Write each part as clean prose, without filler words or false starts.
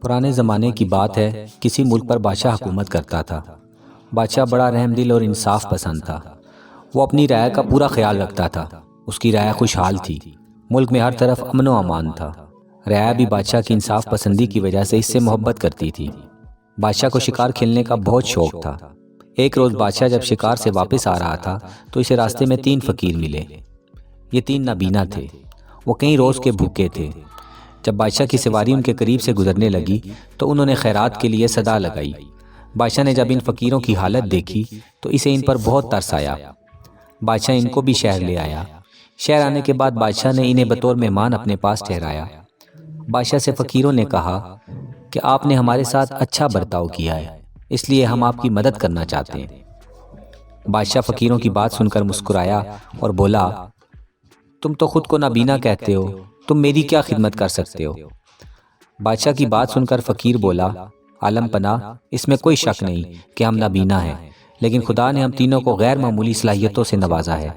پرانے زمانے کی بات ہے، کسی ملک پر بادشاہ حکومت کرتا تھا۔ بادشاہ بڑا رحم دل اور انصاف پسند تھا۔ وہ اپنی رعایا کا پورا خیال رکھتا تھا۔ اس کی رعایا خوشحال تھی۔ ملک میں ہر طرف امن و امان تھا۔ رعایا بھی بادشاہ کی انصاف پسندی کی وجہ سے اس سے محبت کرتی تھی۔ بادشاہ کو شکار کھیلنے کا بہت شوق تھا۔ ایک روز بادشاہ جب شکار سے واپس آ رہا تھا تو اسے راستے میں 3 فقیر ملے۔ یہ 3 نابینا تھے۔ وہ کئی روز کے بھوکے تھے۔ جب بادشاہ کی سواری ان کے قریب سے گزرنے لگی تو انہوں نے خیرات کے لیے صدا لگائی۔ بادشاہ نے جب ان فقیروں کی حالت دیکھی تو اسے ان پر بہت ترس آیا۔ بادشاہ ان کو بھی شہر لے آیا۔ شہر آنے کے بعد بادشاہ نے انہیں بطور مہمان اپنے پاس ٹھہرایا۔ بادشاہ سے فقیروں نے کہا کہ آپ نے ہمارے ساتھ اچھا برتاؤ کیا ہے، اس لیے ہم آپ کی مدد کرنا چاہتے ہیں۔ بادشاہ فقیروں کی بات سن کر مسکرایا اور بولا، تم تو خود کو نابینا کہتے ہو، تم میری کیا خدمت کر سکتے ہو؟ بادشاہ کی بات سن کر فقیر بولا، عالم پناہ، اس میں کوئی شک نہیں کہ ہم نابینا ہیں، لیکن خدا نے ہم تینوں کو غیر معمولی صلاحیتوں سے نوازا ہے۔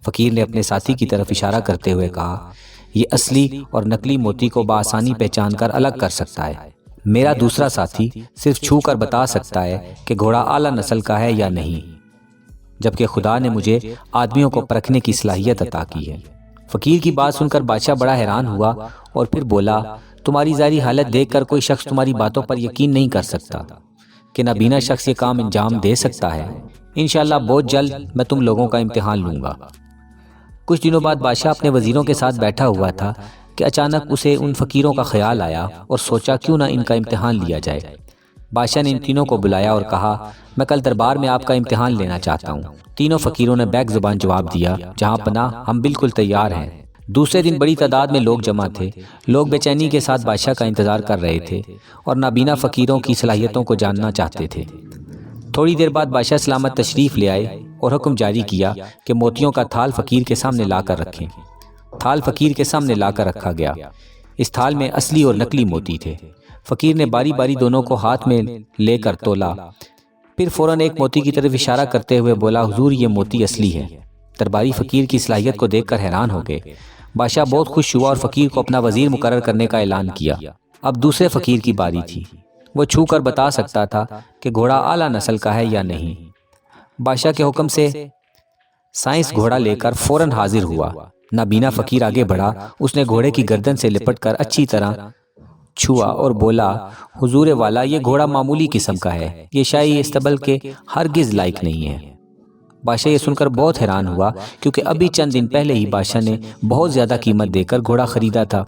فقیر نے اپنے ساتھی کی طرف اشارہ کرتے ہوئے کہا، یہ اصلی اور نقلی موتی کو بآسانی پہچان کر الگ کر سکتا ہے۔ میرا دوسرا ساتھی صرف چھو کر بتا سکتا ہے کہ گھوڑا اعلیٰ نسل کا ہے یا نہیں، جبکہ خدا نے مجھے آدمیوں کو پرکھنے کی صلاحیت عطا کی ہے۔ فقیر کی بات سن کر بادشاہ بڑا حیران ہوا اور پھر بولا، تمہاری ظاہری حالت دیکھ کر کوئی شخص تمہاری باتوں پر یقین نہیں کر سکتا کہ نابینا شخص یہ کام انجام دے سکتا ہے۔ انشاءاللہ بہت جلد میں تم لوگوں کا امتحان لوں گا۔ کچھ دنوں بعد بادشاہ اپنے وزیروں کے ساتھ بیٹھا ہوا تھا کہ اچانک اسے ان فقیروں کا خیال آیا اور سوچا کیوں نہ ان کا امتحان لیا جائے۔ بادشاہ نے ان تینوں کو بلایا اور کہا، میں کل دربار میں آپ کا امتحان لینا چاہتا ہوں۔ تینوں فقیروں نے بیک زبان جواب دیا، جہاں پناہ، ہم بالکل تیار ہیں۔ دوسرے دن بڑی تعداد میں لوگ جمع تھے۔ لوگ بے چینی کے ساتھ بادشاہ کا انتظار کر رہے تھے اور نابینا فقیروں کی صلاحیتوں کو جاننا چاہتے تھے۔ تھوڑی دیر بعد بادشاہ سلامت تشریف لے آئے اور حکم جاری کیا کہ موتیوں کا تھال فقیر کے سامنے لا کر رکھیں۔ تھال فقیر کے سامنے لا کر رکھا گیا۔ اس تھال میں اصلی اور نقلی موتی تھے۔ فقیر نے باری باری دونوں کو ہاتھ میں لے کر تولا، پھر فوراً ایک موتی کی طرف اشارہ کرتے ہوئے بولا، حضور یہ موتی اصلی ہے۔ درباری فقیر کی صلاحیت کو دیکھ کر حیران ہو گئے۔ بادشاہ بہت خوش ہوا اور فقیر کو اپنا وزیر مقرر کرنے کا اعلان کیا۔ اب دوسرے فقیر کی باری تھی۔ وہ چھو کر بتا سکتا تھا کہ گھوڑا اعلیٰ نسل کا ہے یا نہیں۔ بادشاہ کے حکم سے سائنس گھوڑا لے کر فوراً حاضر ہوا۔ نابینا فقیر آگے بڑھا، اس نے گھوڑے کی گردن سے لپٹ کر اچھی طرح چھوا اور بولا، حضور والا، یہ گھوڑا معمولی قسم کا ہے، یہ شاہی استبل کے ہرگز لائق نہیں ہے۔ بادشاہ یہ سن کر بہت حیران ہوا، کیونکہ ابھی چند دن پہلے ہی بادشاہ نے بہت زیادہ قیمت دے کر گھوڑا خریدا تھا۔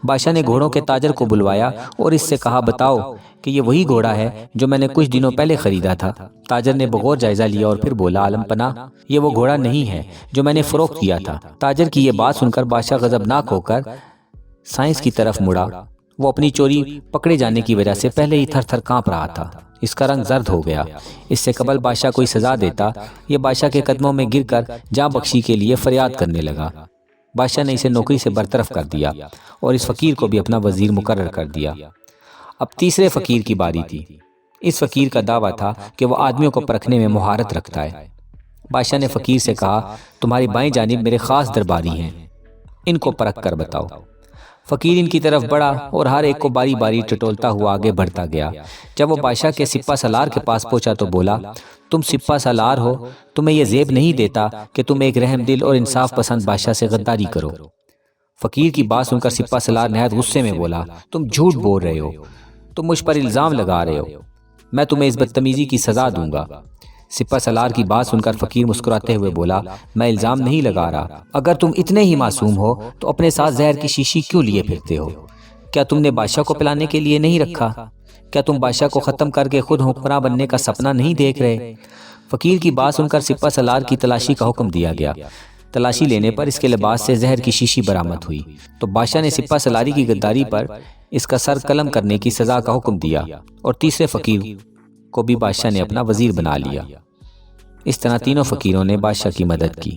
بادشاہ نے گھوڑوں کے تاجر کو بلوایا اور اس سے کہا، بتاؤ کہ یہ وہی گھوڑا ہے جو میں نے کچھ دنوں پہلے خریدا تھا۔ تاجر نے بغور جائزہ لیا اور پھر بولا، عالم پناہ، یہ وہ گھوڑا نہیں ہے جو میں نے فروخت کیا تھا۔ تاجر کی یہ بات سن کر بادشاہ غضبناک ہو کر سائنس کی طرف مڑا۔ وہ اپنی چوری پکڑے جانے کی وجہ سے پہلے ہی تھر تھر کانپ رہا تھا۔ اس کا رنگ زرد ہو گیا۔ اس سے قبل بادشاہ کوئی سزا دیتا، یہ بادشاہ کے قدموں میں گر کر جاں بخشی کے لیے فریاد کرنے لگا۔ بادشاہ نے اسے نوکری سے برطرف کر دیا اور اس فقیر کو بھی اپنا وزیر مقرر کر دیا۔ اب تیسرے فقیر کی باری تھی۔ اس فقیر کا دعویٰ تھا کہ وہ آدمیوں کو پرکھنے میں مہارت رکھتا ہے۔ بادشاہ نے فقیر سے کہا، تمہاری بائیں جانب میرے خاص درباری ہیں، ان کو پرکھ کر بتاؤ۔ فقیر ان کی طرف بڑھا اور ہر ایک کو باری باری ٹٹولتا ہوا آگے بڑھتا گیا۔ جب وہ بادشاہ کے سپہ سالار کے پاس پہنچا تو بولا، تم سپہ سالار ہو، تمہیں یہ زیب نہیں دیتا کہ تم ایک رحم دل اور انصاف پسند بادشاہ سے غداری کرو۔ فقیر کی بات سن کر سپہ سالار نہایت غصے میں بولا، تم جھوٹ بول رہے ہو، تم مجھ پر الزام لگا رہے ہو، میں تمہیں اس بدتمیزی کی سزا دوں گا۔ سپہ سالار کی بات سن کر فقیر مسکراتے ہوئے بولا، میں الزام نہیں لگا رہا، اگر تم اتنے ہی معصوم ہو تو اپنے ساتھ زہر کی شیشی کیوں لیے پھرتے ہو؟ کیا تم نے بادشاہ کو پلانے کے لیے نہیں رکھا؟ کیا تم بادشاہ کو ختم کر کے خود حکمراں بننے کا سپنا نہیں دیکھ رہے؟ فقیر کی بات سن کر سپہ سالار کی تلاشی کا حکم دیا گیا۔ تلاشی لینے پر اس کے لباس سے زہر کی شیشی برآمد ہوئی تو بادشاہ نے سپہ سالاری کی غداری پر اس کا سر قلم کرنے کی سزا کا حکم دیا اور تیسرے فقیر کو بھی بادشاہ نے اپنا وزیر بنا لیا۔ اس طرح تینوں فقیروں نے بادشاہ کی مدد کی۔